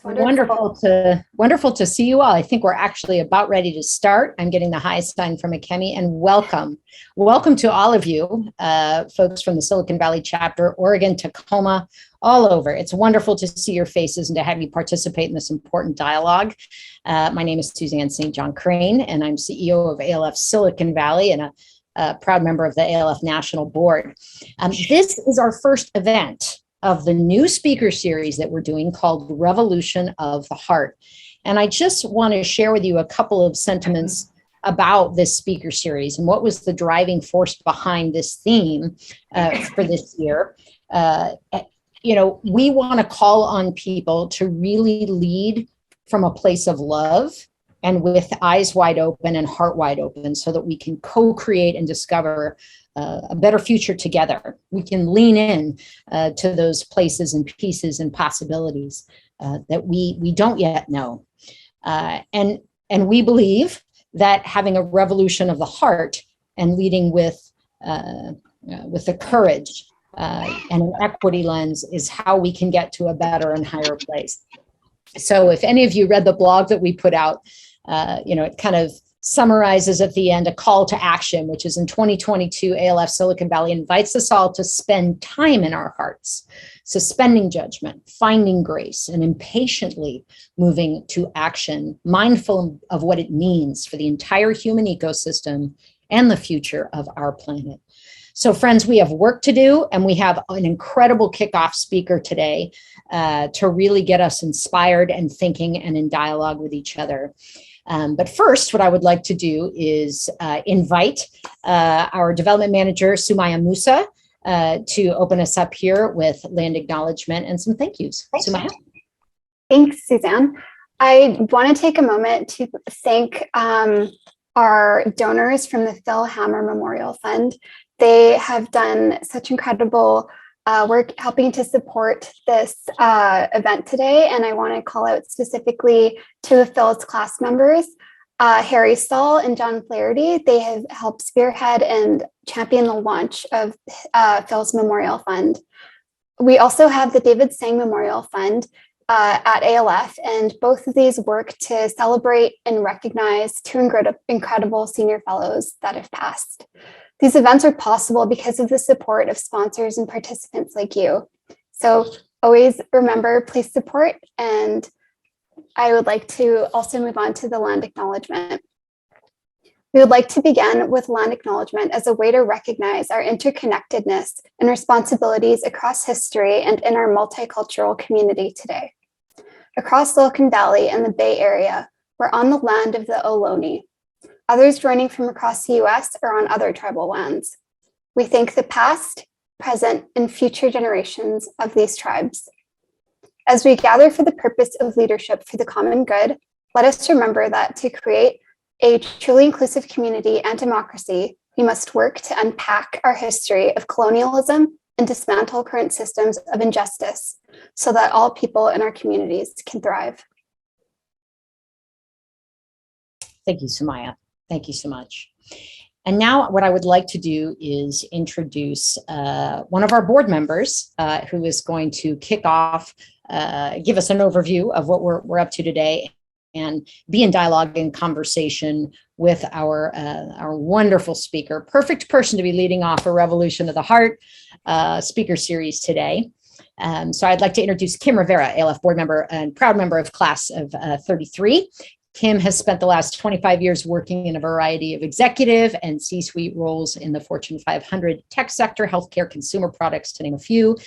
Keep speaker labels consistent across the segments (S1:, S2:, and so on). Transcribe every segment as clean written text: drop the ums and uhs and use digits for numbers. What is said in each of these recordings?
S1: Wonderful to see you all. I think we're actually about ready to start. I'm getting the hi sign from Akemi, and welcome to all of you, folks from the Silicon Valley chapter, Oregon, Tacoma, all over. It's wonderful to see your faces and to have you participate in this important dialogue. My name is Suzanne St. John Crane, and I'm CEO of ALF Silicon Valley and a proud member of the ALF National Board. This is our first event of the new speaker series that we're doing called Revolution of the Heart. And I just want to share with you a couple of sentiments about this speaker series and what was the driving force behind this theme for this year. We want to call on people to really lead from a place of love and with eyes wide open and heart wide open so that we can co-create and discover a better future together. We can lean in to those places and pieces and possibilities that we don't yet know. And we believe that having a revolution of the heart and leading with the courage and an equity lens is how we can get to a better and higher place. So if any of you read the blog that we put out, it kind of summarizes at the end a call to action, which is in 2022, ALF Silicon Valley invites us all to spend time in our hearts, suspending judgment, finding grace, and impatiently moving to action, mindful of what it means for the entire human ecosystem and the future of our planet. So friends, we have work to do, and we have an incredible kickoff speaker today to really get us inspired and thinking and in dialogue with each other. But first, what I would like to do is invite our development manager, Sumaya Musa, to open us up here with land acknowledgement and some thank yous. Sumaya.
S2: Thanks, Suzanne. I want to take a moment to thank our donors from the Phil Hammer Memorial Fund. They have done such incredible work helping to support this event today. And I want to call out specifically two of Phil's class members, Harry Stahl and John Flaherty. They have helped spearhead and champion the launch of Phil's Memorial Fund. We also have the David Sang Memorial Fund at ALF, and both of these work to celebrate and recognize two incredible senior fellows that have passed. These events are possible because of the support of sponsors and participants like you. So always remember, please support. And I would like to also move on to the land acknowledgement. We would like to begin with land acknowledgement as a way to recognize our interconnectedness and responsibilities across history and in our multicultural community today. Across Silicon Valley and the Bay Area, we're on the land of the Ohlone. Others joining from across the US are on other tribal lands. We thank the past, present, and future generations of these tribes. As we gather for the purpose of leadership for the common good, let us remember that to create a truly inclusive community and democracy, we must work to unpack our history of colonialism and dismantle current systems of injustice so that all people in our communities can thrive.
S1: Thank you, Sumaya. Thank you so much. And now what I would like to do is introduce one of our board members who is going to kick off, give us an overview of what we're up to today and be in dialogue and conversation with our wonderful speaker. Perfect person to be leading off a Revolution of the Heart speaker series today. So I'd like to introduce Kim Rivera, ALF board member and proud member of class of 33. Kim has spent the last 25 years working in a variety of executive and C-suite roles in the Fortune 500 tech sector, healthcare, consumer products, to name a few.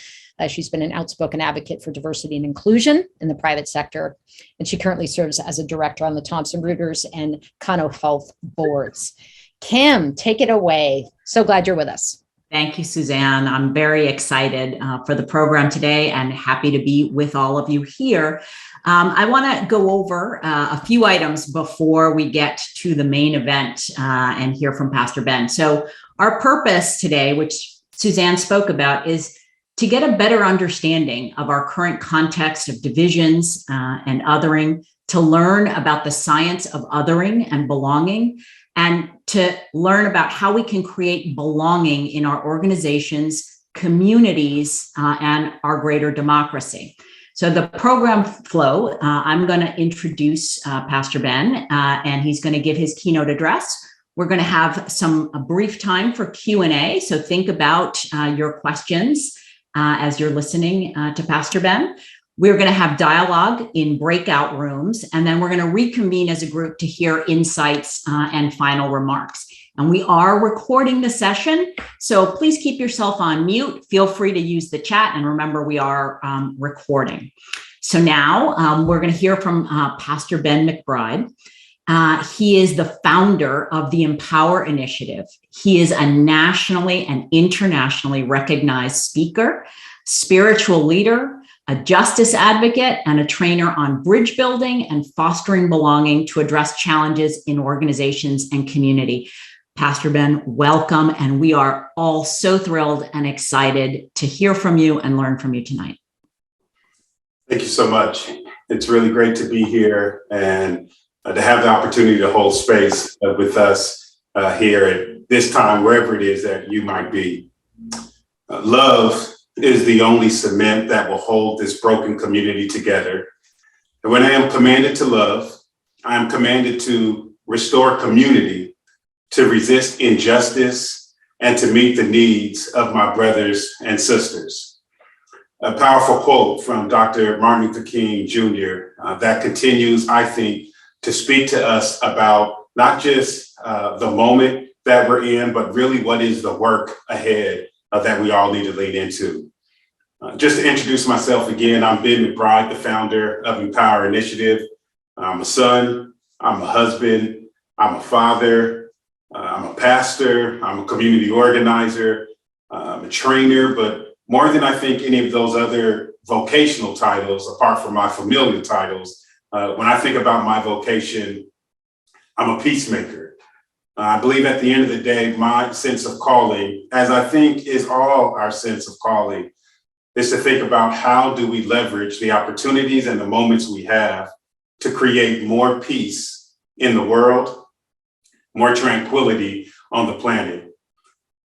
S1: She's been an outspoken advocate for diversity and inclusion in the private sector, and she currently serves as a director on the Thomson Reuters and Kano Health boards. Kim, take it away. So glad you're with us.
S3: Thank you, Suzanne. I'm very excited for the program today and happy to be with all of you here. I want to go over a few items before we get to the main event and hear from Pastor Ben. So our purpose today, which Suzanne spoke about, is to get a better understanding of our current context of divisions and othering, to learn about the science of othering and belonging, and to learn about how we can create belonging in our organizations, communities, and our greater democracy. So the program flow, I'm going to introduce Pastor Ben, and he's going to give his keynote address. We're going to have a brief time for Q&A. So think about your questions as you're listening to Pastor Ben. We're going to have dialogue in breakout rooms, and then we're going to reconvene as a group to hear insights and final remarks. And we are recording the session, so please keep yourself on mute. Feel free to use the chat, and remember, we are recording. So now we're going to hear from Pastor Ben McBride. He is the founder of the Empower Initiative. He is a nationally and internationally recognized speaker, spiritual leader, a justice advocate, and a trainer on bridge building and fostering belonging to address challenges in organizations and community. Pastor Ben, welcome, and we are all so thrilled and excited to hear from you and learn from you tonight.
S4: Thank you so much. It's really great to be here and to have the opportunity to hold space with us here at this time, wherever it is that you might be. Love is the only cement that will hold this broken community together. And when I am commanded to love, I am commanded to restore community, to resist injustice, and to meet the needs of my brothers and sisters. A powerful quote from Dr. Martin Luther King Jr. That continues, I think, to speak to us about not just the moment that we're in, but really what is the work ahead that we all need to lean into. Just to introduce myself again, I'm Ben McBride, the founder of Empower Initiative. I'm a son, I'm a husband, I'm a father, I'm a pastor, I'm a community organizer, I'm a trainer, but more than I think any of those other vocational titles, apart from my familial titles, when I think about my vocation, I'm a peacemaker. I believe at the end of the day, my sense of calling, as I think is all our sense of calling, is to think about how do we leverage the opportunities and the moments we have to create more peace in the world, more tranquility on the planet.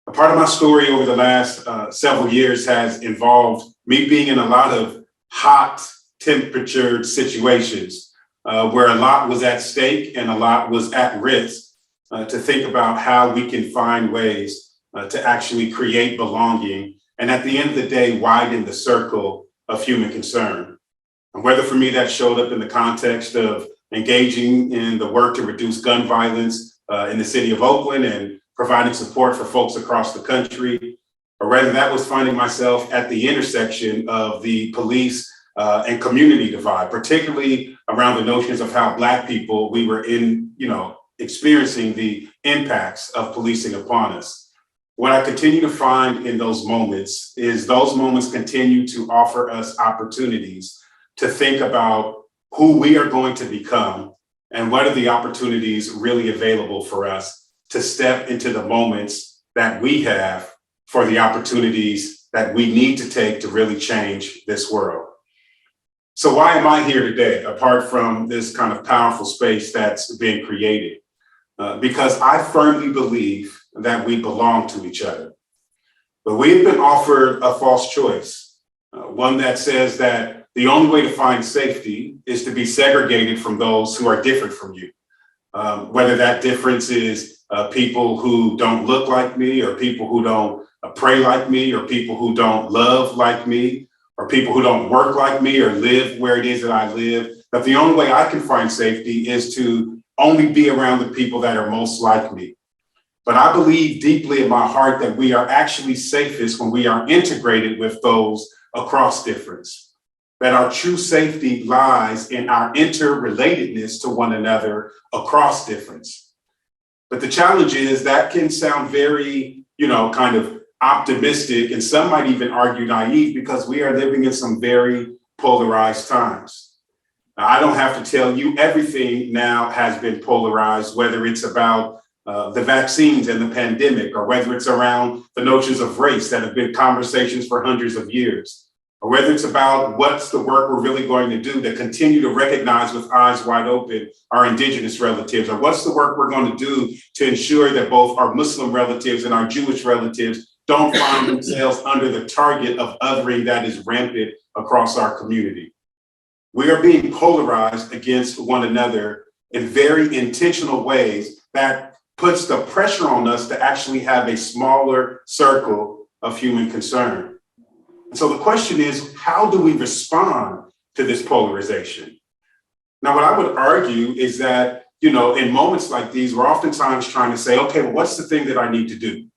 S4: A part of my story over the last several years has involved me being in a lot of hot temperatured situations where a lot was at stake and a lot was at risk. To think about how we can find ways to actually create belonging and at the end of the day, widen the circle of human concern. And whether for me that showed up in the context of engaging in the work to reduce gun violence in the city of Oakland and providing support for folks across the country, or whether that was finding myself at the intersection of the police and community divide, particularly around the notions of how Black people, we were experiencing the impacts of policing upon us. What I continue to find in those moments is those moments continue to offer us opportunities to think about who we are going to become and what are the opportunities really available for us to step into the moments that we have for the opportunities that we need to take to really change this world. So why am I here today, apart from this kind of powerful space that's been created? Because I firmly believe that we belong to each other. But we've been offered a false choice, one that says that the only way to find safety is to be segregated from those who are different from you. Whether that difference is people who don't look like me, or people who don't pray like me, or people who don't love like me, or people who don't work like me or live where it is that I live, that the only way I can find safety is to only be around the people that are most like me. But I believe deeply in my heart that we are actually safest when we are integrated with those across difference, that our true safety lies in our interrelatedness to one another across difference. But the challenge is that can sound very, kind of optimistic, and some might even argue naive, because we are living in some very polarized times. I don't have to tell you, everything now has been polarized, whether it's about the vaccines and the pandemic, or whether it's around the notions of race that have been conversations for hundreds of years, or whether it's about what's the work we're really going to do to continue to recognize with eyes wide open our indigenous relatives, or what's the work we're going to do to ensure that both our Muslim relatives and our Jewish relatives don't find themselves under the target of othering that is rampant across our community. We are being polarized against one another in very intentional ways that puts the pressure on us to actually have a smaller circle of human concern. And so the question is, how do we respond to this polarization? Now, what I would argue is that, in moments like these, we're oftentimes trying to say, okay, well, what's the thing that I need to do,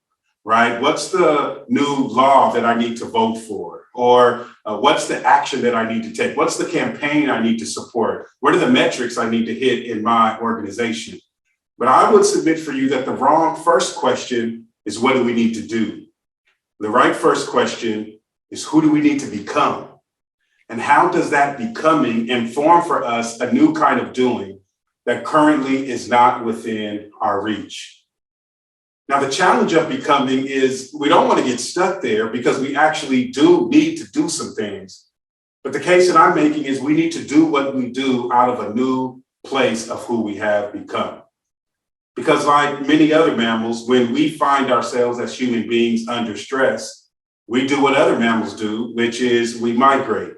S4: right? What's the new law that I need to vote for? Or what's the action that I need to take? What's the campaign I need to support? What are the metrics I need to hit in my organization? But I would submit for you that the wrong first question is, what do we need to do? The right first question is, who do we need to become? And how does that becoming inform for us a new kind of doing that currently is not within our reach? Now, the challenge of becoming is we don't want to get stuck there because we actually do need to do some things. But the case that I'm making is we need to do what we do out of a new place of who we have become. Because like many other mammals, when we find ourselves as human beings under stress, we do what other mammals do, which is we migrate.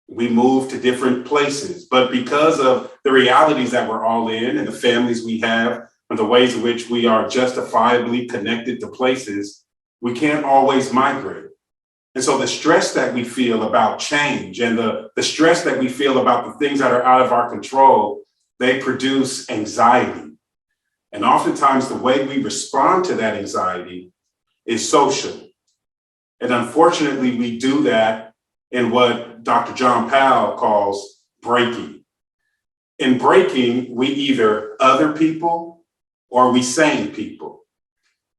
S4: We move to different places. But because of the realities that we're all in and the families we have and the ways in which we are justifiably connected to places, we can't always migrate. And so the stress that we feel about change and the stress that we feel about the things that are out of our control, they produce anxiety. And oftentimes the way we respond to that anxiety is social. And unfortunately, we do that in what Dr. John Powell calls breaking. In breaking, we either other people or we sane people.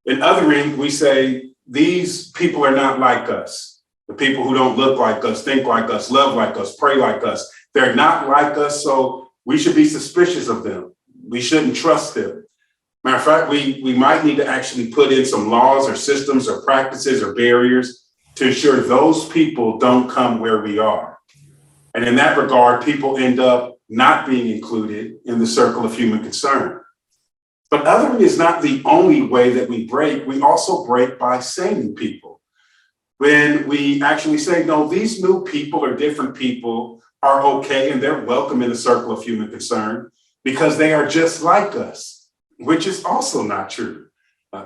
S4: In othering, we say, these people are not like us. The people who don't look like us, think like us, love like us, pray like us. They're not like us, so we should be suspicious of them. We shouldn't trust them. Matter of fact, we might need to actually put in some laws or systems or practices or barriers to ensure those people don't come where we are. And in that regard, people end up not being included in the circle of human concern. But othering is not the only way that we break. We also break by saning people. When we actually say, no, these new people or different people are okay and they're welcome in the circle of human concern because they are just like us, which is also not true.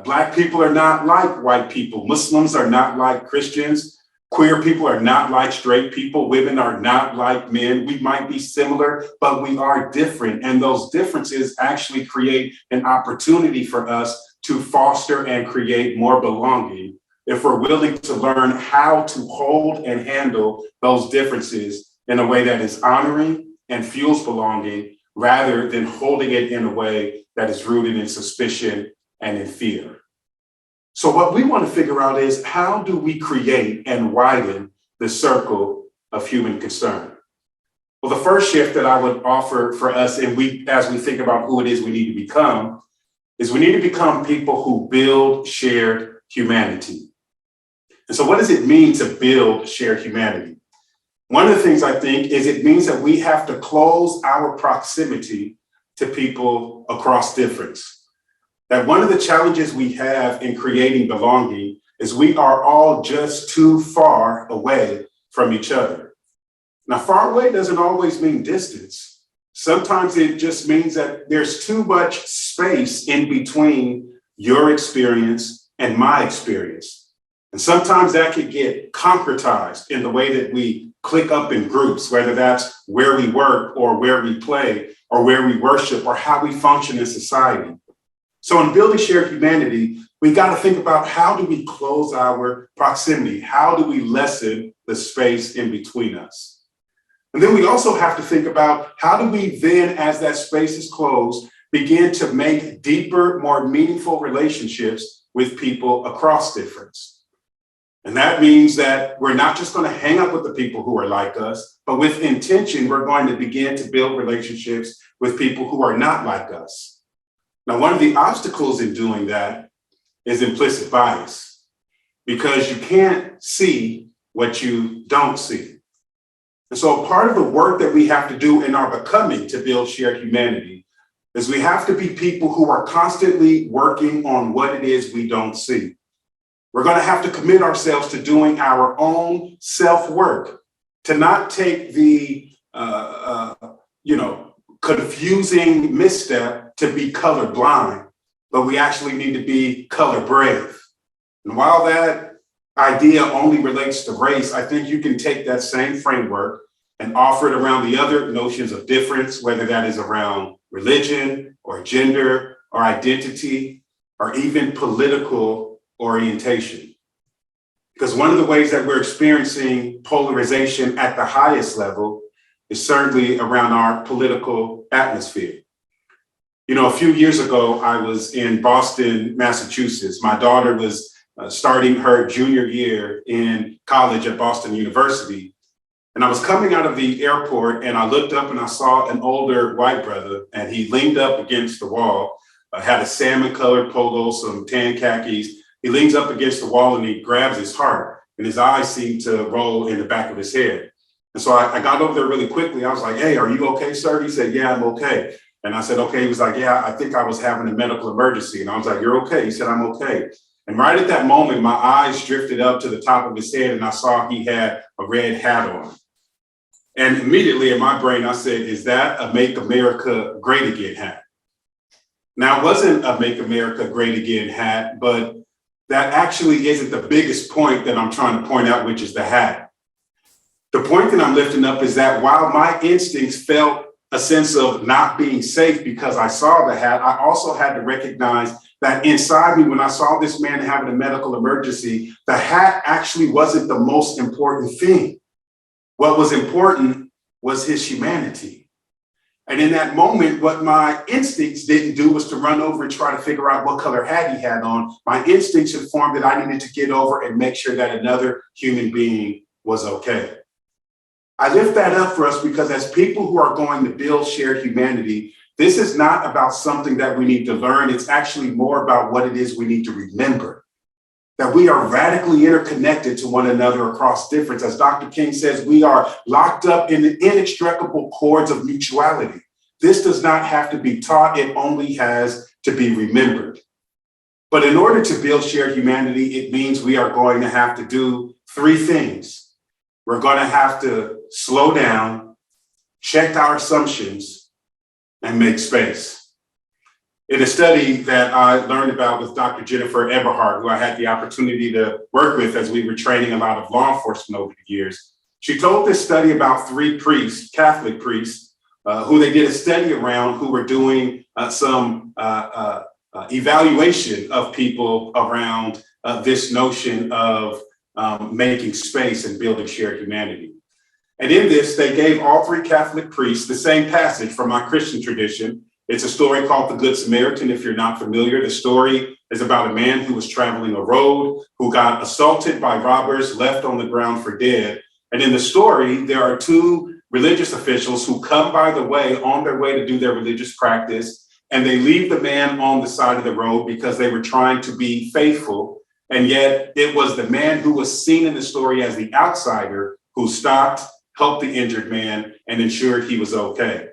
S4: Black people are not like white people. Muslims are not like Christians. Queer people are not like straight people. Women are not like men. We might be similar, but we are different. And those differences actually create an opportunity for us to foster and create more belonging if we're willing to learn how to hold and handle those differences in a way that is honoring and fuels belonging, rather than holding it in a way that is rooted in suspicion and in fear. So what we want to figure out is, how do we create and widen the circle of human concern? Well, the first shift that I would offer for us, and as we think about who it is we need to become, is we need to become people who build shared humanity. And so what does it mean to build shared humanity? One of the things I think is it means that we have to close our proximity to people across difference. That one of the challenges we have in creating belonging is we are all just too far away from each other. Now, far away doesn't always mean distance. Sometimes it just means that there's too much space in between your experience and my experience. And sometimes that could get concretized in the way that we click up in groups, whether that's where we work or where we play or where we worship or how we function in society. So in building shared humanity, we got to think about, how do we close our proximity? How do we lessen the space in between us? And then we also have to think about, how do we then, as that space is closed, begin to make deeper, more meaningful relationships with people across difference? And that means that we're not just going to hang up with the people who are like us, but with intention, we're going to begin to build relationships with people who are not like us. Now, one of the obstacles in doing that is implicit bias, because you can't see what you don't see. And so part of the work that we have to do in our becoming to build shared humanity is we have to be people who are constantly working on what it is we don't see. We're going to have to commit ourselves to doing our own self-work to not take the, confusing misstep to be colorblind, but we actually need to be color brave. And while that idea only relates to race, I think you can take that same framework and offer it around the other notions of difference, whether that is around religion or gender or identity or even political orientation. Because one of the ways that we're experiencing polarization at the highest level is certainly around our political atmosphere. A few years ago, I was in Boston, Massachusetts. My daughter was starting her junior year in college at Boston University. And I was coming out of the airport and I looked up and I saw an older white brother, and he leaned up against the wall, had a salmon colored polo, some tan khakis. He leans up against the wall and he grabs his heart, and his eyes seem to roll in the back of his head. And so I got over there really quickly. I was like, "Hey, are you okay, sir?" He said, "Yeah, I'm okay." And I said, "Okay." He was like, "Yeah, I think I was having a medical emergency." And I was like, "You're okay?" He said, "I'm okay." And right at that moment, my eyes drifted up to the top of his head and I saw he had a red hat on. And immediately in my brain, I said, "Is that a Make America Great Again hat?" Now, it wasn't a Make America Great Again hat, but that actually isn't the biggest point that I'm trying to point out, which is the hat. The point that I'm lifting up is that while my instincts felt a sense of not being safe because I saw the hat, I also had to recognize that inside me, when I saw this man having a medical emergency, the hat actually wasn't the most important thing. What was important was his humanity. And in that moment, what my instincts didn't do was to run over and try to figure out what color hat he had on. My instincts informed that I needed to get over and make sure that another human being was okay. I lift that up for us because as people who are going to build shared humanity, this is not about something that we need to learn. It's actually more about what it is we need to remember. That we are radically interconnected to one another across difference. As Dr. King says, we are locked up in the inextricable cords of mutuality. This does not have to be taught. It only has to be remembered. But in order to build shared humanity, it means we are going to have to do three things. We're going to have to slow down, check our assumptions, and make space. In a study that I learned about with Dr. Jennifer Eberhardt, who I had the opportunity to work with as we were training a lot of law enforcement over the years, she told this study about three priests, Catholic priests, who they did a study around, who were doing some evaluation of people around this notion of making space and building shared humanity. And in this, they gave all three Catholic priests the same passage from our Christian tradition. It's a story called The Good Samaritan. If you're not familiar, the story is about a man who was traveling a road, who got assaulted by robbers, left on the ground for dead. And in the story, there are two religious officials who come by the way on their way to do their religious practice, and they leave the man on the side of the road because they were trying to be faithful. And yet it was the man who was seen in the story as the outsider who stopped, helped the injured man, and ensured he was okay.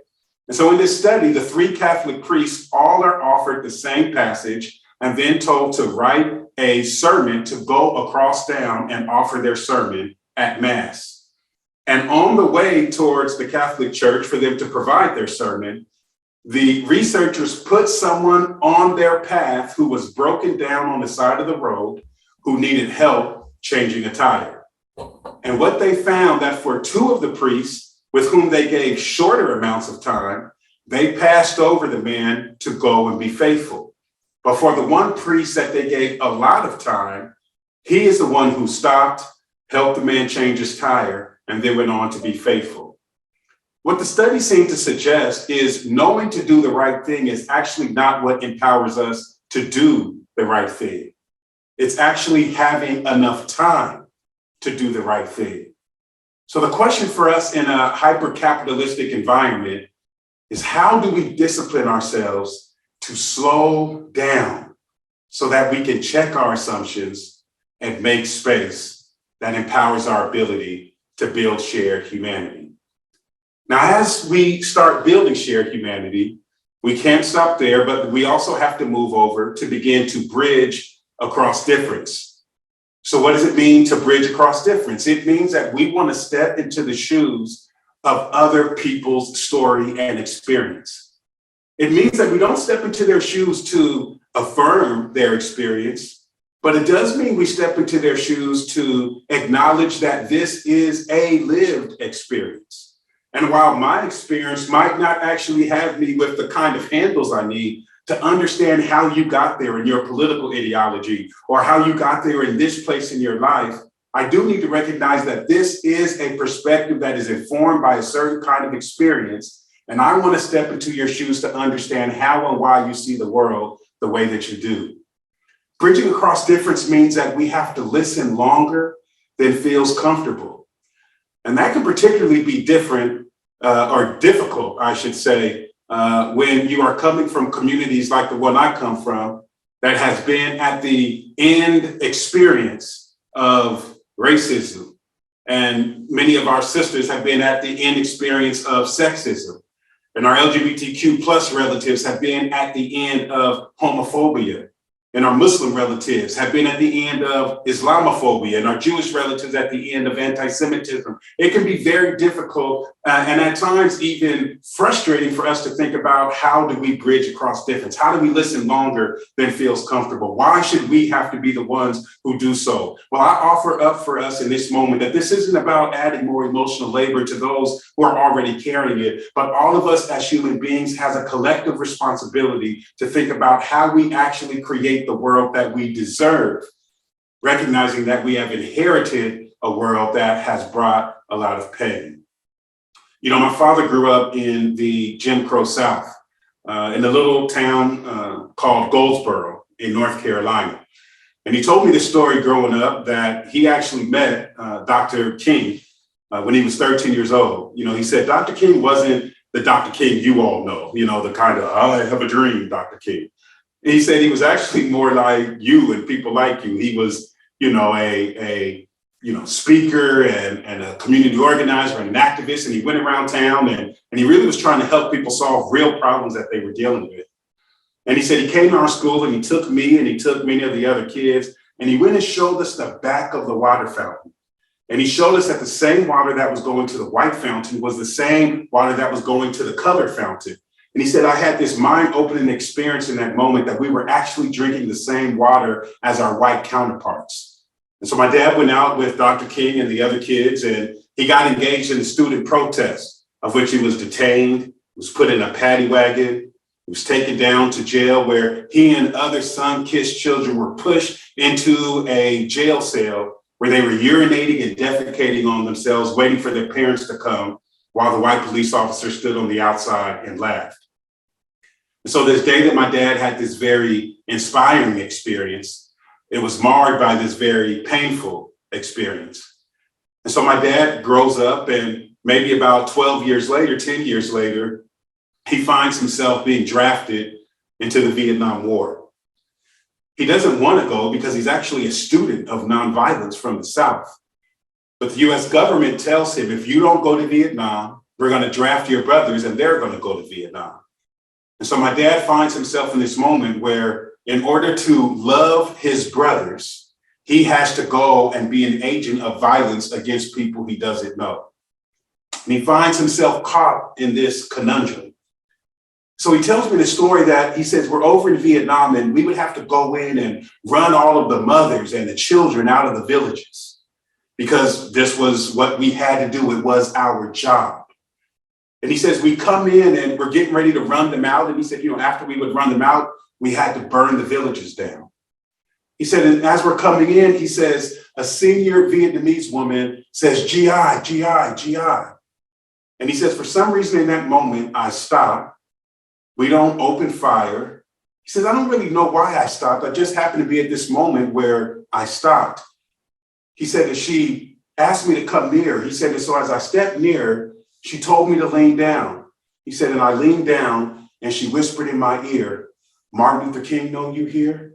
S4: And so in this study, the three Catholic priests all are offered the same passage and then told to write a sermon to go across town and offer their sermon at Mass. And on the way towards the Catholic Church for them to provide their sermon, the researchers put someone on their path who was broken down on the side of the road, who needed help changing a tire. And what they found that for two of the priests with whom they gave shorter amounts of time, they passed over the man to go and be faithful. But for the one priest that they gave a lot of time, he is the one who stopped, helped the man change his tire, and then went on to be faithful. What the study seemed to suggest is knowing to do the right thing is actually not what empowers us to do the right thing. It's actually having enough time to do the right thing. So the question for us in a hyper-capitalistic environment is, how do we discipline ourselves to slow down so that we can check our assumptions and make space that empowers our ability to build shared humanity? Now, as we start building shared humanity, we can't stop there, but we also have to move over to begin to bridge across difference. So what does it mean to bridge across difference? It means that we want to step into the shoes of other people's story and experience. It means that we don't step into their shoes to affirm their experience, but it does mean we step into their shoes to acknowledge that this is a lived experience. And while my experience might not actually have me with the kind of handles I need to understand how you got there in your political ideology or how you got there in this place in your life, I do need to recognize that this is a perspective that is informed by a certain kind of experience. And I want to step into your shoes to understand how and why you see the world the way that you do. Bridging across difference means that we have to listen longer than feels comfortable. And that can particularly be different or difficult, I should say, when you are coming from communities like the one I come from that has been at the end experience of racism. And many of our sisters have been at the end experience of sexism. And our LGBTQ plus relatives have been at the end of homophobia. And our Muslim relatives have been at the end of Islamophobia, and our Jewish relatives at the end of anti-Semitism. It can be very difficult and at times even frustrating for us to think about how do we bridge across difference? How do we listen longer than feels comfortable? Why should we have to be the ones who do so? Well, I offer up for us in this moment that this isn't about adding more emotional labor to those who are already carrying it, but all of us as human beings has a collective responsibility to think about how we actually create the world that we deserve, recognizing that we have inherited a world that has brought a lot of pain. You know, my father grew up in the Jim Crow South, in a little town called Goldsboro in North Carolina. And he told me this story growing up that he actually met Dr. King when he was 13 years old. You know, he said Dr. King wasn't the Dr. King you all know, you know, the kind of, I have a dream, Dr. King. And he said he was actually more like you and people like you. He was, you know, a speaker and a community organizer and an activist. And he went around town and he really was trying to help people solve real problems that they were dealing with. And he said he came to our school and he took me and he took many of the other kids and he went and showed us the back of the water fountain. And he showed us that the same water that was going to the white fountain was the same water that was going to the colored fountain. And he said, I had this mind-opening experience in that moment that we were actually drinking the same water as our white counterparts. And so my dad went out with Dr. King and the other kids, and he got engaged in a student protest, of which he was detained, was put in a paddy wagon, was taken down to jail, where he and other sun-kissed children were pushed into a jail cell where they were urinating and defecating on themselves, waiting for their parents to come, while the white police officer stood on the outside and laughed. And so this day that my dad had this very inspiring experience, it was marred by this very painful experience. And so my dad grows up, and maybe about 12 years later, 10 years later, he finds himself being drafted into the Vietnam War. He doesn't want to go because he's actually a student of nonviolence from the South. But the US government tells him, if you don't go to Vietnam, we're going to draft your brothers and they're going to go to Vietnam. And so my dad finds himself in this moment where, in order to love his brothers, he has to go and be an agent of violence against people he doesn't know. And he finds himself caught in this conundrum. So he tells me the story that he says, we're over in Vietnam and we would have to go in and run all of the mothers and the children out of the villages because this was what we had to do. It was our job. And he says, we come in and we're getting ready to run them out. And he said, you know, after we would run them out, we had to burn the villages down. He said, and as we're coming in, he says, a senior Vietnamese woman says, GI, GI, GI. And he says, for some reason in that moment, I stopped. We don't open fire. He says, I don't really know why I stopped. I just happened to be at this moment where I stopped. He said that she asked me to come near. He said, and so as I stepped near, she told me to lean down. He said, and I leaned down and she whispered in my ear, Martin Luther King, know you here?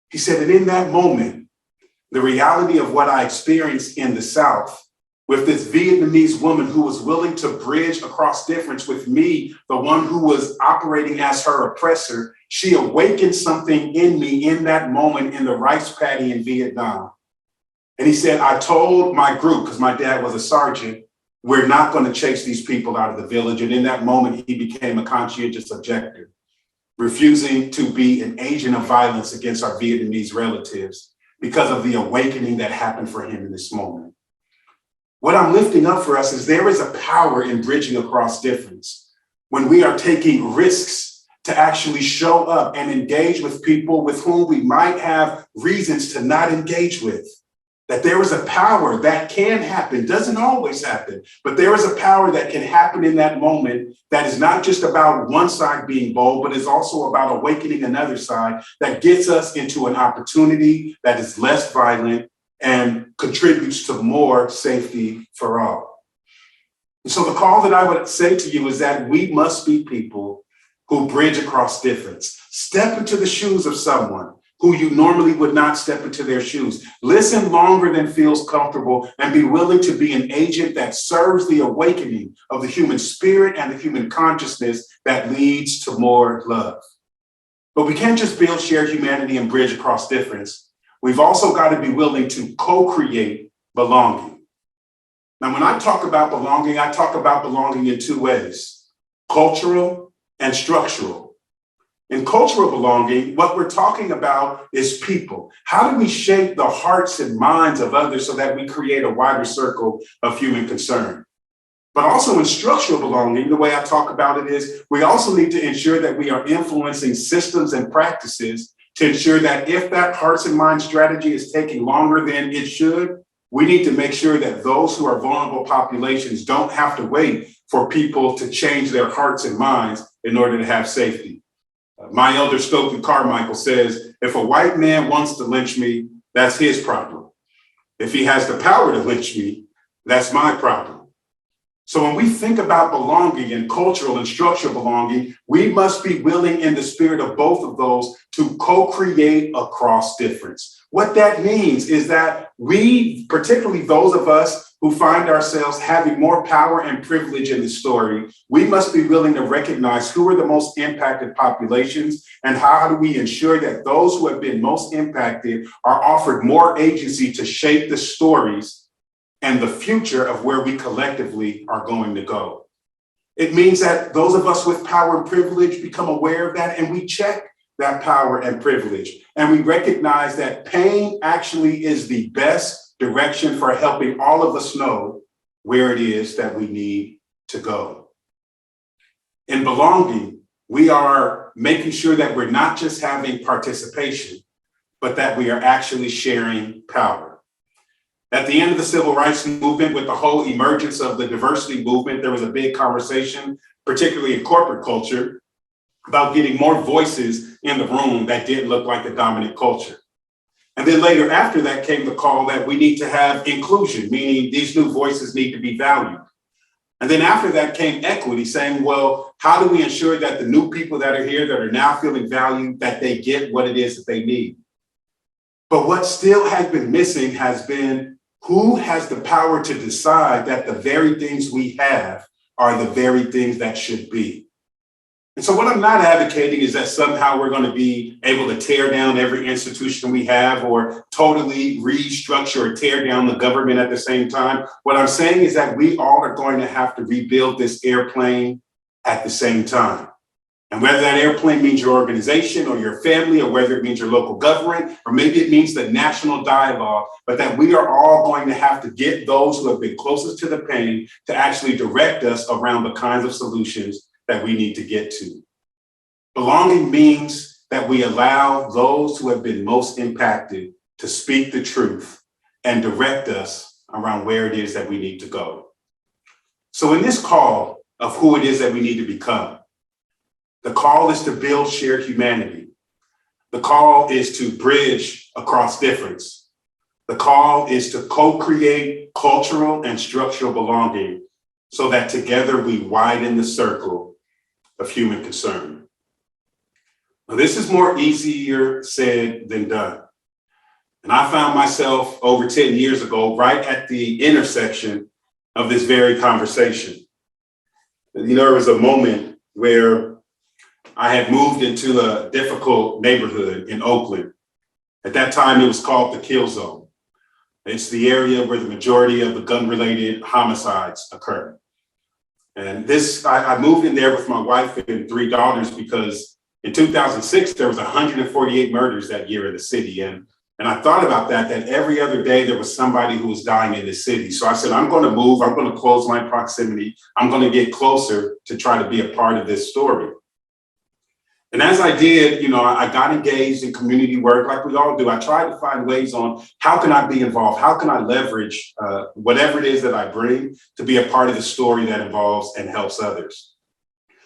S4: He said, and in that moment, the reality of what I experienced in the South with this Vietnamese woman who was willing to bridge across difference with me, the one who was operating as her oppressor. She awakened something in me in that moment in the rice paddy in Vietnam. And he said, I told my group, because my dad was a sergeant, we're not going to chase these people out of the village. And in that moment, he became a conscientious objector, refusing to be an agent of violence against our Vietnamese relatives because of the awakening that happened for him in this moment. What I'm lifting up for us is there is a power in bridging across difference when we are taking risks to actually show up and engage with people with whom we might have reasons to not engage with. That there is a power that can happen, doesn't always happen, but there is a power that can happen in that moment that is not just about one side being bold, but is also about awakening another side that gets us into an opportunity that is less violent and contributes to more safety for all. And so the call that I would say to you is that we must be people who bridge across difference. Step into the shoes of someone who you normally would not step into their shoes. Listen longer than feels comfortable and be willing to be an agent that serves the awakening of the human spirit and the human consciousness that leads to more love. But we can't just build shared humanity and bridge across difference. We've also got to be willing to co-create belonging. Now, when I talk about belonging, I talk about belonging in two ways: cultural and structural. In cultural belonging, what we're talking about is people. How do we shape the hearts and minds of others so that we create a wider circle of human concern? But also in structural belonging, the way I talk about it is we also need to ensure that we are influencing systems and practices to ensure that if that hearts and minds strategy is taking longer than it should, we need to make sure that those who are vulnerable populations don't have to wait for people to change their hearts and minds in order to have safety. My elder Stokely Carmichael says, if a white man wants to lynch me, that's his problem. If he has the power to lynch me, that's my problem. So when we think about belonging and cultural and structural belonging, we must be willing in the spirit of both of those to co-create across difference. What that means is that we, particularly those of us who find ourselves having more power and privilege in the story, we must be willing to recognize who are the most impacted populations and how do we ensure that those who have been most impacted are offered more agency to shape the stories and the future of where we collectively are going to go. It means that those of us with power and privilege become aware of that and we check that power and privilege. And we recognize that pain actually is the best direction for helping all of us know where it is that we need to go. In belonging, we are making sure that we're not just having participation, but that we are actually sharing power. At the end of the civil rights movement, with the whole emergence of the diversity movement, there was a big conversation, particularly in corporate culture, about getting more voices in the room that didn't look like the dominant culture. And then later after that came the call that we need to have inclusion, meaning these new voices need to be valued. And then after that came equity, saying, well, how do we ensure that the new people that are here that are now feeling valued, that they get what it is that they need? But what still has been missing has been who has the power to decide that the very things we have are the very things that should be? And so what I'm not advocating is that somehow we're going to be able to tear down every institution we have or totally restructure or tear down the government at the same time. What I'm saying is that we all are going to have to rebuild this airplane at the same time. And whether that airplane means your organization or your family, or whether it means your local government, or maybe it means the national dialogue, but that we are all going to have to get those who have been closest to the pain to actually direct us around the kinds of solutions that we need to get to. Belonging means that we allow those who have been most impacted to speak the truth and direct us around where it is that we need to go. So in this call of who it is that we need to become, the call is to build shared humanity. The call is to bridge across difference. The call is to co-create cultural and structural belonging so that together we widen the circle of human concern. Now, this is more easier said than done. And I found myself over 10 years ago, right at the intersection of this very conversation. There was a moment where I had moved into a difficult neighborhood in Oakland. At that time, it was called the Kill Zone. It's the area where the majority of the gun-related homicides occur. And I moved in there with my wife and 3 daughters because in 2006, there was 148 murders that year in the city. And I thought about that every other day there was somebody who was dying in the city. So I said, I'm going to move. I'm going to close my proximity. I'm going to get closer to try to be a part of this story. And as I did, I got engaged in community work like we all do. I tried to find ways on how can I be involved? How can I leverage whatever it is that I bring to be a part of the story that involves and helps others?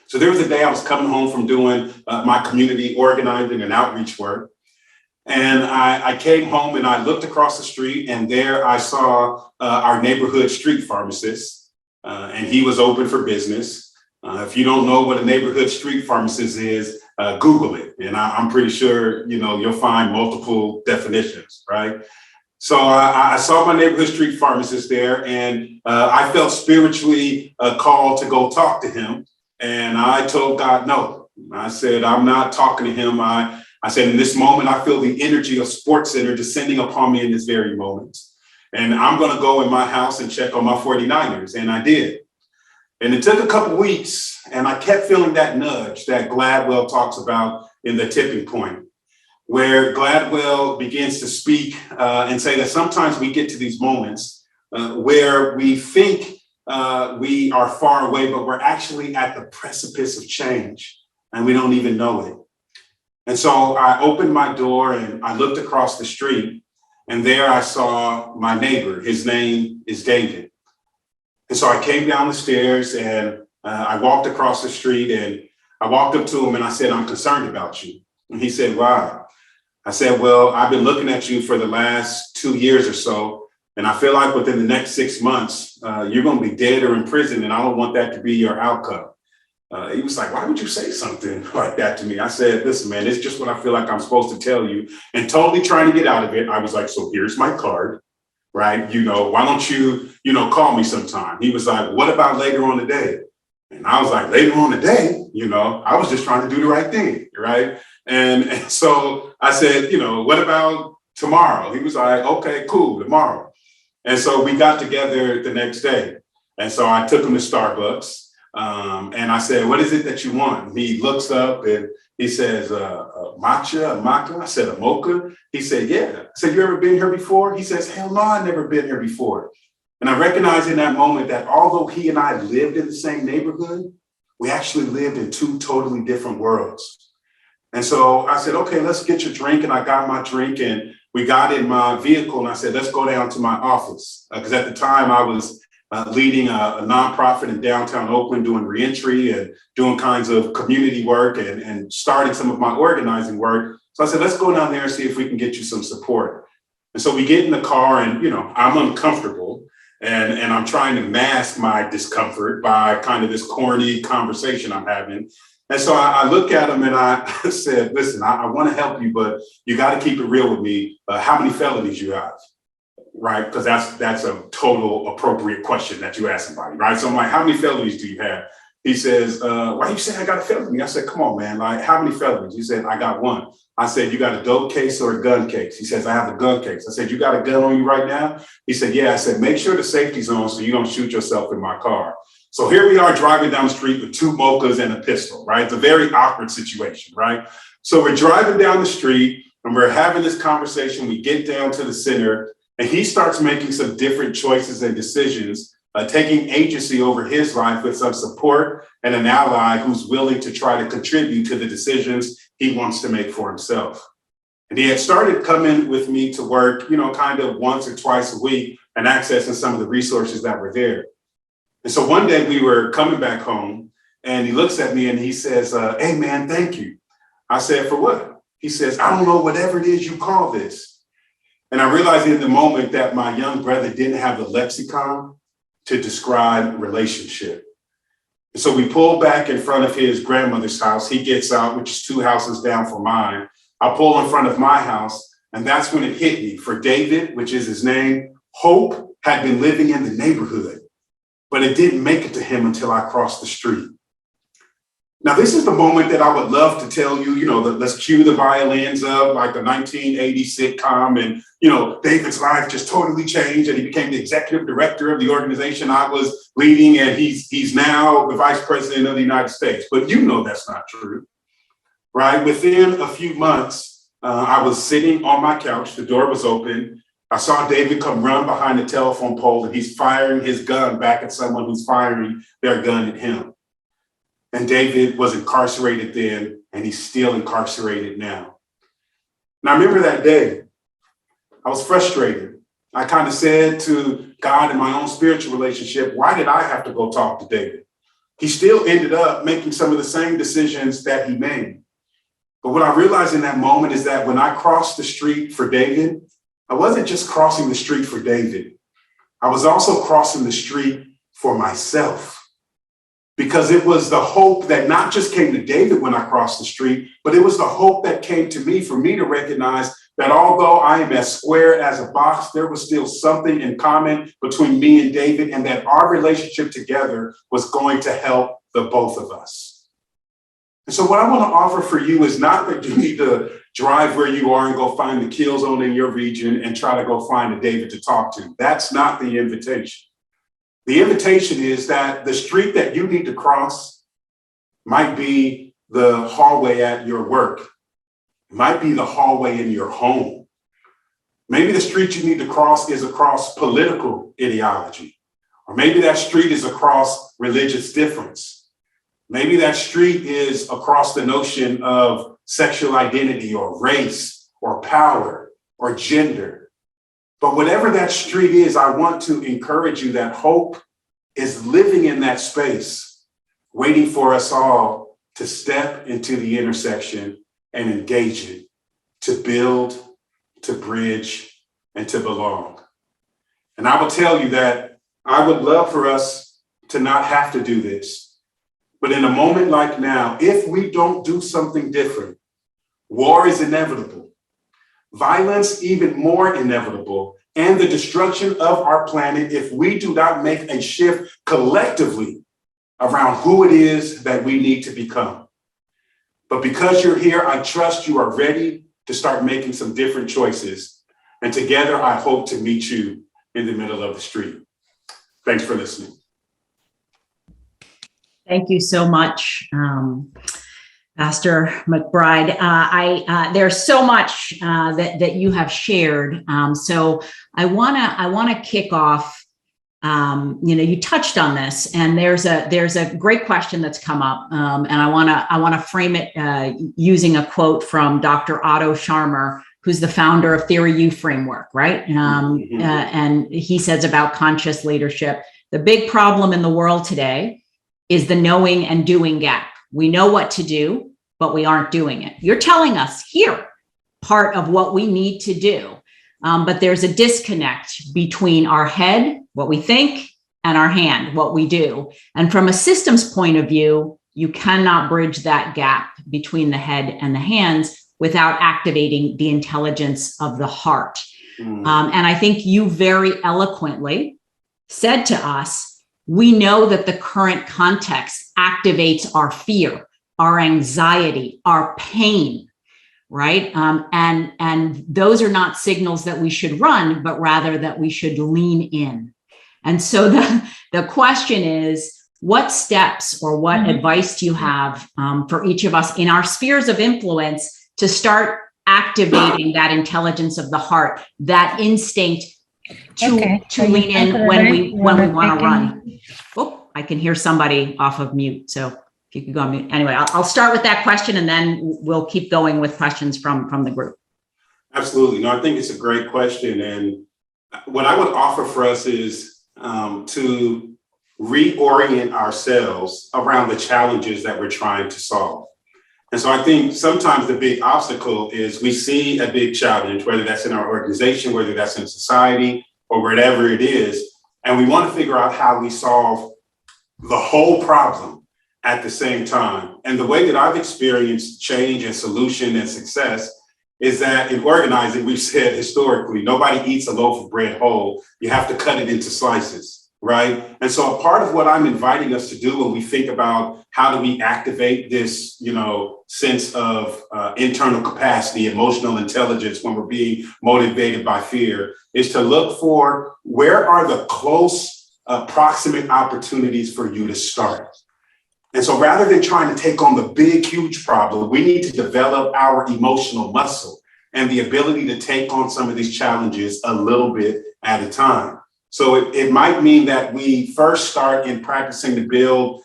S4: So there was a day I was coming home from doing my community organizing and outreach work. And I came home and I looked across the street, and there I saw our neighborhood street pharmacist, and he was open for business. If you don't know what a neighborhood street pharmacist is, Google it. And I'm pretty sure, you'll find multiple definitions, right? So I saw my neighborhood street pharmacist there, and I felt spiritually called to go talk to him. And I told God, no. I said, I'm not talking to him. I said, in this moment, I feel the energy of Sports Center descending upon me in this very moment. And I'm going to go in my house and check on my 49ers. And I did. And it took a couple weeks, and I kept feeling that nudge that Gladwell talks about in The Tipping Point, where Gladwell begins to speak and say that sometimes we get to these moments where we think we are far away, but we're actually at the precipice of change, and we don't even know it. And so I opened my door and I looked across the street, and there I saw my neighbor. His name is David. And so I came down the stairs and I walked across the street, and I walked up to him and I said, I'm concerned about you. And he said, why? I said, well, I've been looking at you for the last 2 years or so, and I feel like within the next 6 months, you're going to be dead or in prison, and I don't want that to be your outcome. He was like, why would you say something like that to me? I said, listen, man, it's just what I feel like I'm supposed to tell you. And totally trying to get out of it, I was like, so here's my card, right? Why don't you, call me sometime? He was like, what about later on today? And I was like, later on today, I was just trying to do the right thing, right? And so I said, what about tomorrow? He was like, okay, cool, tomorrow. And so we got together the next day. And so I took him to Starbucks. And I said, what is it that you want? He looks up and he says, a maca. I said, a mocha. He said, yeah. I said, you ever been here before? He says, hell no, I've never been here before. And I recognized in that moment that although he and I lived in the same neighborhood, we actually lived in 2 totally different worlds. And so I said, okay, let's get your drink. And I got my drink and we got in my vehicle and I said, let's go down to my office. Because at the time I was leading a nonprofit in downtown Oakland, doing reentry and doing kinds of community work and starting some of my organizing work. So I said, let's go down there and see if we can get you some support. And so we get in the car and, I'm uncomfortable and I'm trying to mask my discomfort by kind of this corny conversation I'm having. And so I look at him and I said, listen, I want to help you, but you got to keep it real with me. How many felonies you have? Right? Because that's a total appropriate question that you ask somebody, right? So I'm like, how many felonies do you have? He says, why you say I got a felony? I said, come on, man, like how many felonies? He said, I got one. I said, you got a dope case or a gun case? He says, I have a gun case. I said, you got a gun on you right now? He said, yeah. I said, make sure the safety's on so you don't shoot yourself in my car. So here we are driving down the street with 2 mochas and a pistol, right? It's a very awkward situation, right? So we're driving down the street and we're having this conversation. We get down to the center and he starts making some different choices and decisions, taking agency over his life with some support and an ally who's willing to try to contribute to the decisions he wants to make for himself. And he had started coming with me to work, kind of once or twice a week and accessing some of the resources that were there. And so one day we were coming back home and he looks at me and he says, hey, man, thank you. I said, for what? He says, I don't know, whatever it is you call this. And I realized in the moment that my young brother didn't have the lexicon to describe relationship. And so we pull back in front of his grandmother's house. He gets out, which is 2 houses down from mine. I pull in front of my house. And that's when it hit me. For David, which is his name, hope had been living in the neighborhood. but it didn't make it to him until I crossed the street. Now, this is the moment that I would love to tell you, let's cue the violins up like the 1980s sitcom. And, David's life just totally changed and he became the executive director of the organization I was leading. And he's now the vice president of the United States. But that's not true, right? Within a few months, I was sitting on my couch. The door was open. I saw David come run behind the telephone pole and he's firing his gun back at someone who's firing their gun at him. And David was incarcerated then, and he's still incarcerated now. And I remember that day, I was frustrated. I kind of said to God in my own spiritual relationship, why did I have to go talk to David? He still ended up making some of the same decisions that he made. But what I realized in that moment is that when I crossed the street for David, I wasn't just crossing the street for David. I was also crossing the street for myself. Because it was the hope that not just came to David when I crossed the street, but it was the hope that came to me for me to recognize that although I am as square as a box, there was still something in common between me and David, and that our relationship together was going to help the both of us. And so what I want to offer for you is not that you need to drive where you are and go find the kill zone in your region and try to go find a David to talk to. That's not the invitation. The invitation is that the street that you need to cross might be the hallway at your work. It might be the hallway in your home. Maybe the street you need to cross is across political ideology. Or maybe that street is across religious difference. Maybe that street is across the notion of sexual identity or race or power or gender. But whatever that street is, I want to encourage you that hope is living in that space, waiting for us all to step into the intersection and engage it, to build, to bridge, and to belong. And I will tell you that I would love for us to not have to do this. But in a moment like now, if we don't do something different, war is inevitable. Violence even more inevitable, and the destruction of our planet if we do not make a shift collectively around who it is that we need to become. But because you're here, I trust you are ready to start making some different choices. And together, I hope to meet you in the middle of the street. Thanks for listening.
S3: Thank you so much, Pastor McBride. There's so much that you have shared. So I wanna kick off. You touched on this, and there's a great question that's come up, and I wanna frame it using a quote from Dr. Otto Scharmer, who's the founder of Theory U framework, right? And he says about conscious leadership, the big problem in the world today is the knowing and doing gap. We know what to do, but we aren't doing it. You're telling us here part of what we need to do, but there's a disconnect between our head, what we think, and our hand, what we do. And from a systems point of view, you cannot bridge that gap between the head and the hands without activating the intelligence of the heart. And I think you very eloquently said to us, we know that the current context activates our fear, our anxiety, our pain, right? And those are not signals that we should run, but rather that we should lean in. And so the question is, what steps or what advice do you have for each of us in our spheres of influence to start activating that intelligence of the heart, that instinct to lean in when we want to run? Oh, I can hear somebody off of mute. So if you could go on mute. Anyway, I'll start with that question and then we'll keep going with questions from the group.
S4: Absolutely. No, I think it's a great question. And what I would offer for us is to reorient ourselves around the challenges that we're trying to solve. And so I think sometimes the big obstacle is we see a big challenge, whether that's in our organization, whether that's in society, or whatever it is, and we want to figure out how we solve the whole problem at the same time. And the way that I've experienced change and solution and success is that in organizing, we've said historically, nobody eats a loaf of bread whole. You have to cut it into slices, right? And so a part of what I'm inviting us to do when we think about how do we activate this, sense of internal capacity, emotional intelligence when we're being motivated by fear, is to look for where are the close, proximate opportunities for you to start. And so rather than trying to take on the big, huge problem, we need to develop our emotional muscle and the ability to take on some of these challenges a little bit at a time. So it might mean that we first start in practicing to build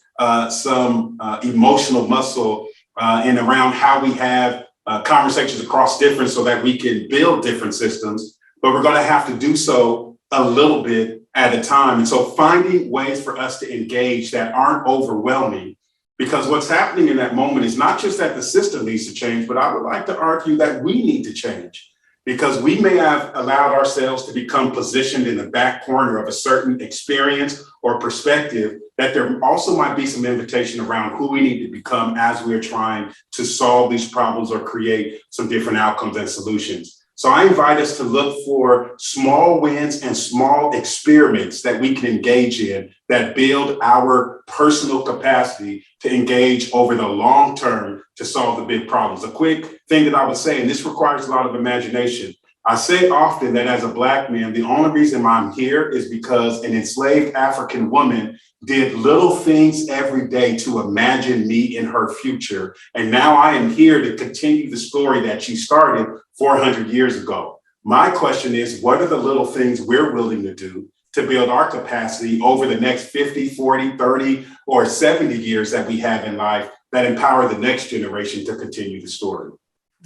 S4: some emotional muscle and around how we have conversations across different so that we can build different systems, but we're going to have to do so a little bit at a time. And so finding ways for us to engage that aren't overwhelming, because what's happening in that moment is not just that the system needs to change, but I would like to argue that we need to change, because we may have allowed ourselves to become positioned in the back corner of a certain experience or perspective, that there also might be some invitation around who we need to become as we're trying to solve these problems or create some different outcomes and solutions. So I invite us to look for small wins and small experiments that we can engage in that build our personal capacity to engage over the long term to solve the big problems. A quick thing that I would say, and this requires a lot of imagination. I say often that as a Black man, the only reason why I'm here is because an enslaved African woman did little things every day to imagine me in her future. And now I am here to continue the story that she started 400 years ago. My question is, what are the little things we're willing to do to build our capacity over the next 50, 40, 30, or 70 years that we have in life that empower the next generation to continue the story?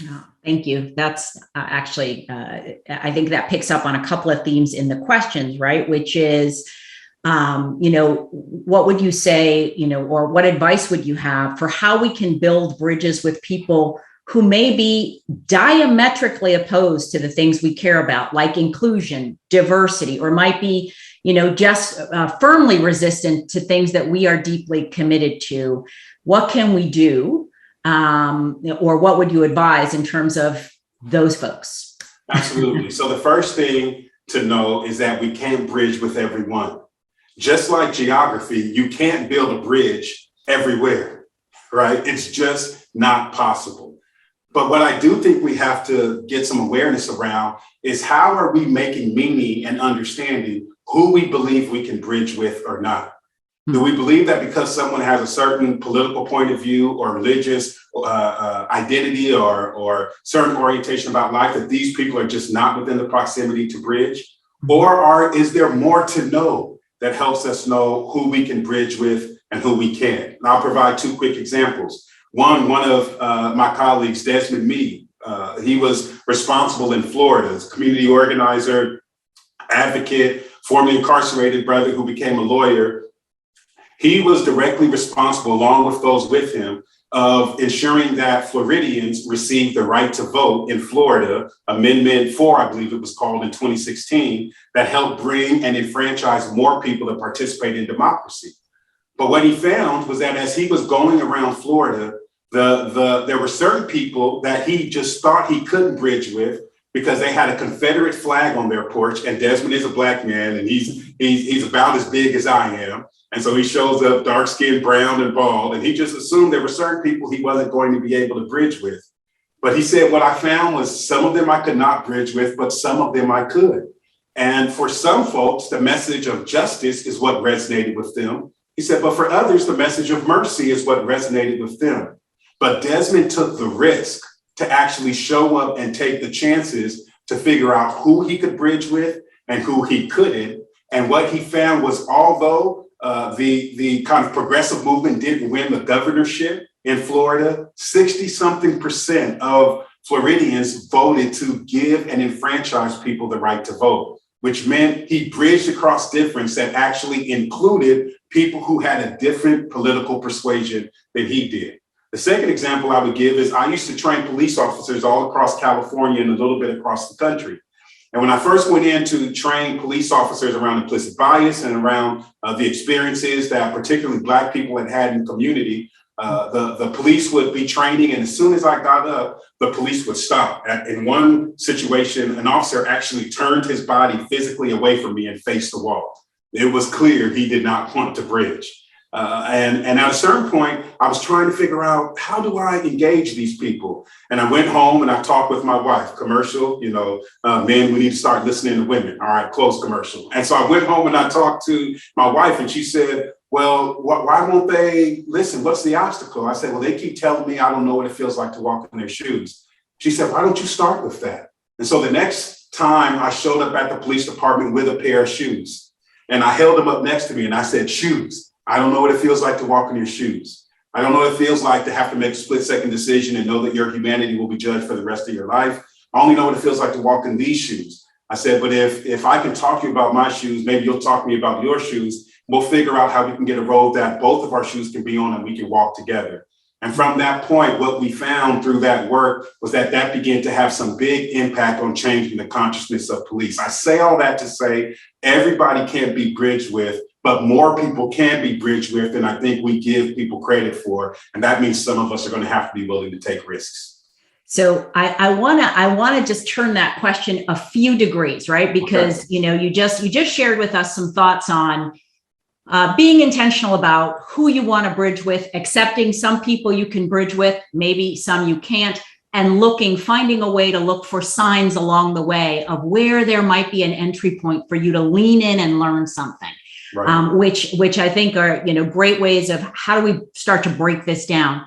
S3: Oh, thank you. That's actually, I think that picks up on a couple of themes in the questions, right? Which is, what would you say, or what advice would you have for how we can build bridges with people who may be diametrically opposed to the things we care about, like inclusion, diversity, or might be, just firmly resistant to things that we are deeply committed to? What can we do? Or what would you advise in terms of those folks?
S4: Absolutely. So the first thing to know is that we can't bridge with everyone. Just like geography, you can't build a bridge everywhere, right? It's just not possible. But what I do think we have to get some awareness around is how are we making meaning and understanding who we believe we can bridge with or not? Do we believe that because someone has a certain political point of view or religious identity or certain orientation about life, that these people are just not within the proximity to bridge? Or is there more to know that helps us know who we can bridge with and who we can't? And I'll provide two quick examples. One of my colleagues, Desmond Meade, he was responsible in Florida as a community organizer, advocate, formerly incarcerated brother who became a lawyer. He was directly responsible, along with those with him, of ensuring that Floridians received the right to vote in Florida, Amendment 4, I believe it was called, in 2016, that helped bring and enfranchise more people to participate in democracy. But what he found was that as he was going around Florida, there were certain people that he just thought he couldn't bridge with because they had a Confederate flag on their porch, and Desmond is a Black man, and he's about as big as I am. And so he shows up dark-skinned, brown, and bald, and he just assumed there were certain people he wasn't going to be able to bridge with. But he said, what I found was some of them I could not bridge with, but some of them I could. And for some folks, the message of justice is what resonated with them. He said, but for others, the message of mercy is what resonated with them. But Desmond took the risk to actually show up and take the chances to figure out who he could bridge with and who he couldn't. And what he found was, although the kind of progressive movement didn't win the governorship in Florida, 60-something% of Floridians voted to give and enfranchise people the right to vote, which meant he bridged across difference that actually included people who had a different political persuasion than he did. The second example I would give is I used to train police officers all across California and a little bit across the country. And when I first went in to train police officers around implicit bias and around the experiences that particularly Black people had had in community, the police would be training. And as soon as I got up, the police would stop. In one situation, an officer actually turned his body physically away from me and faced the wall. It was clear he did not want to bridge. And at a certain point, I was trying to figure out, how do I engage these people? And I went home and I talked with my wife. Commercial, men, we need to start listening to women. All right, close commercial. And so I went home and I talked to my wife, and she said, well, why won't they listen? What's the obstacle? I said, well, they keep telling me I don't know what it feels like to walk in their shoes. She said, why don't you start with that? And so the next time I showed up at the police department with a pair of shoes, and I held them up next to me and I said, shoes. I don't know what it feels like to walk in your shoes. I don't know what it feels like to have to make a split-second decision and know that your humanity will be judged for the rest of your life. I only know what it feels like to walk in these shoes. I said, but if I can talk to you about my shoes, maybe you'll talk to me about your shoes. We'll figure out how we can get a road that both of our shoes can be on and we can walk together. And from that point, what we found through that work was that began to have some big impact on changing the consciousness of police. I say all that to say everybody can't be bridged with, but more people can be bridged with than I think we give people credit for. And that means some of us are going to have to be willing to take risks.
S3: So I want to just turn that question a few degrees, right? Because, okay, you just shared with us some thoughts on being intentional about who you want to bridge with, accepting some people you can bridge with, maybe some you can't, and finding a way to look for signs along the way of where there might be an entry point for you to lean in and learn something. Right. Which I think are, great ways of how do we start to break this down.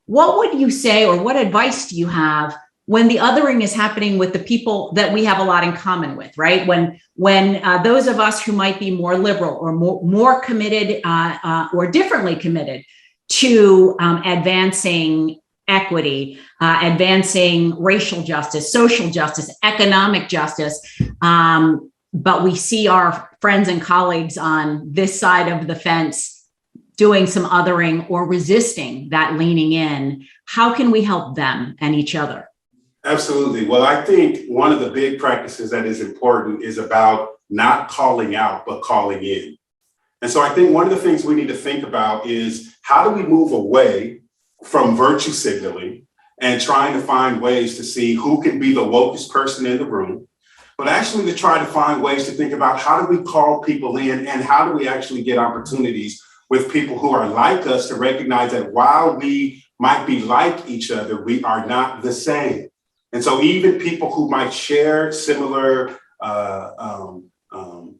S3: What would you say, or what advice do you have when the othering is happening with the people that we have a lot in common with, right? When those of us who might be more liberal or more committed or differently committed to advancing equity, advancing racial justice, social justice, economic justice, but we see our friends and colleagues on this side of the fence doing some othering or resisting that leaning in. How can we help them and each other?
S4: Absolutely. Well, I think one of the big practices that is important is about not calling out, but calling in. And so I think one of the things we need to think about is, how do we move away from virtue signaling and trying to find ways to see who can be the wokest person in the room, but actually to try to find ways to think about how do we call people in and how do we actually get opportunities with people who are like us to recognize that while we might be like each other, we are not the same. And so even people who might share similar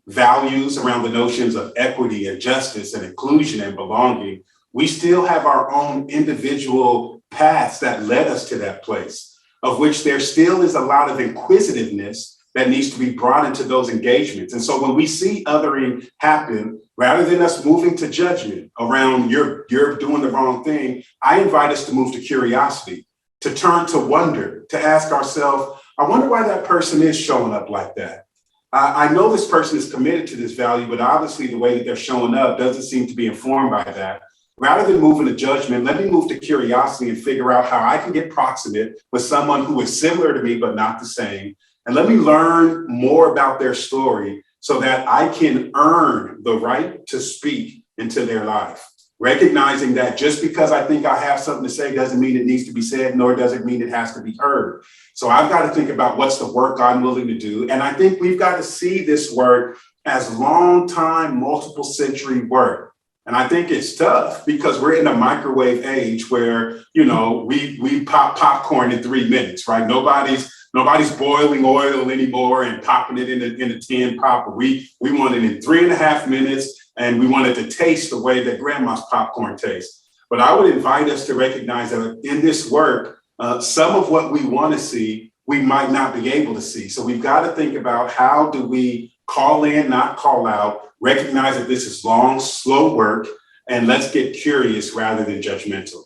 S4: values around the notions of equity and justice and inclusion and belonging, we still have our own individual paths that led us to that place, of which there still is a lot of inquisitiveness that needs to be brought into those engagements. And so when we see othering happen, rather than us moving to judgment around you're doing the wrong thing, I invite us to move to curiosity, to turn to wonder, to ask ourselves, I wonder why that person is showing up like that. I know this person is committed to this value, but obviously the way that they're showing up doesn't seem to be informed by that. Rather than moving to judgment, let me move to curiosity and figure out how I can get proximate with someone who is similar to me, but not the same. And let me learn more about their story so that I can earn the right to speak into their life. Recognizing that just because I think I have something to say doesn't mean it needs to be said, nor does it mean it has to be heard. So I've got to think about what's the work I'm willing to do. And I think we've got to see this work as long time, multiple century work. And I think it's tough because we're in a microwave age where, we pop popcorn in 3 minutes, right? Nobody's boiling oil anymore and popping it in a tin popper. We want it in 3.5 minutes. And we want it to taste the way that grandma's popcorn tastes. But I would invite us to recognize that in this work, some of what we want to see, we might not be able to see. So we've got to think about, how do we call in, not call out, recognize that this is long, slow work, and let's get curious rather than judgmental.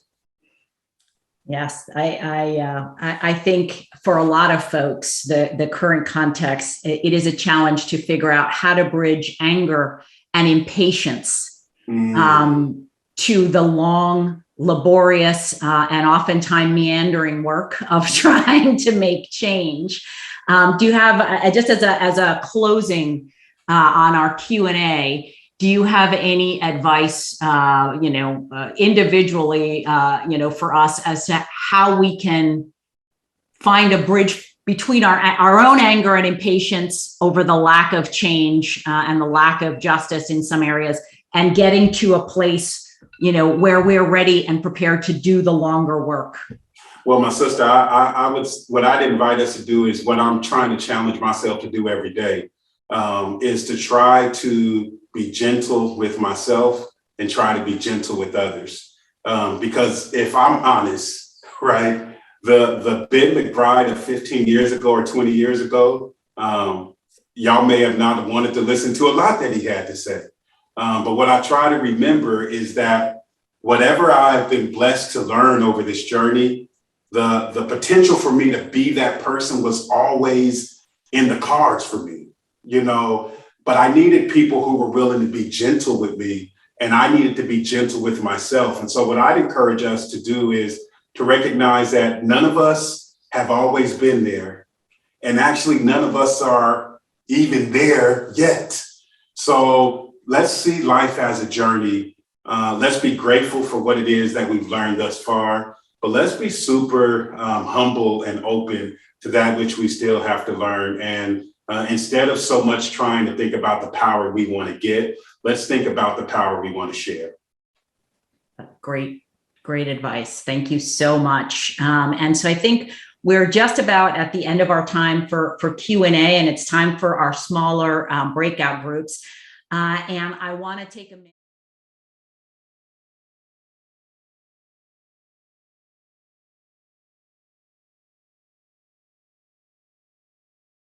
S3: Yes, I think for a lot of folks, the current context, it is a challenge to figure out how to bridge anger and impatience to the long, laborious, and oftentimes meandering work of trying to make change. Do you have, just as a closing on our Q&A, do you have any advice, individually, for us as to how we can find a bridge between our own anger and impatience over the lack of change and the lack of justice in some areas, and getting to a place, where we're ready and prepared to do the longer work?
S4: Well, my sister, what I'd invite us to do is what I'm trying to challenge myself to do every day, is to try to be gentle with myself and try to be gentle with others. Because if I'm honest, right, the Ben McBride of 15 years ago or 20 years ago, y'all may have not wanted to listen to a lot that he had to say. But what I try to remember is that whatever I've been blessed to learn over this journey, the potential for me to be that person was always in the cards for me, but I needed people who were willing to be gentle with me, and I needed to be gentle with myself. And so what I'd encourage us to do is to recognize that none of us have always been there. And actually, none of us are even there yet. So let's see life as a journey. Let's be grateful for what it is that we've learned thus far. But let's be super humble and open to that which we still have to learn. And instead of so much trying to think about the power we want to get, let's think about the power we want to share.
S3: Great advice. Thank you so much. And so I think we're just about at the end of our time for Q&A, and it's time for our smaller breakout groups. And I want to take a minute.